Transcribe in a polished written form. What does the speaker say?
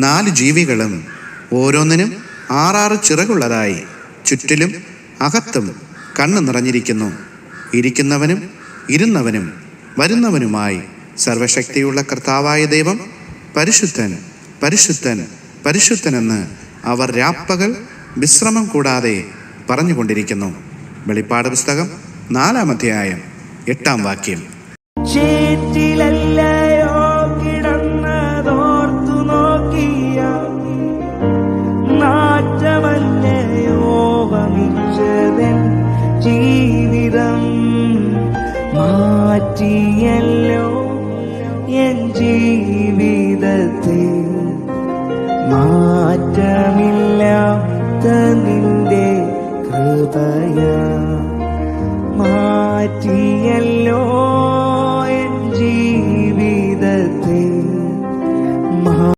4 ജീവികളും ഓരോന്നിനും 6 ചിറകുള്ളതായി ചുറ്റിലും അകത്തും കണ്ണ് നിറഞ്ഞിരിക്കുന്നു. ഇരിക്കുന്നവനും ഇരുന്നവനും വരുന്നവനുമായി സർവശക്തിയുള്ള കർത്താവായ ദൈവം പരിശുദ്ധൻ, പരിശുദ്ധൻ, പരിശുദ്ധനെന്ന് അവർ രാപ്പകൽ വിശ്രമം കൂടാതെ പറഞ്ഞുകൊണ്ടിരിക്കുന്നു. വെളിപ്പാട് പുസ്തകം 4-ാം അധ്യായം 8-ാം വാക്യം. ചേറ്റിലല്ലയോ കിടന്നതോർത്തു നോക്കിയ നാറ്റമല്ലയോ വമിച്ചതൻ ജീവിതം മാറ്റിയല്ലോ എൻ ജീവിതത്തെ മാറ്റമില്ലാത്ത നിന്റെ കൃപയാ.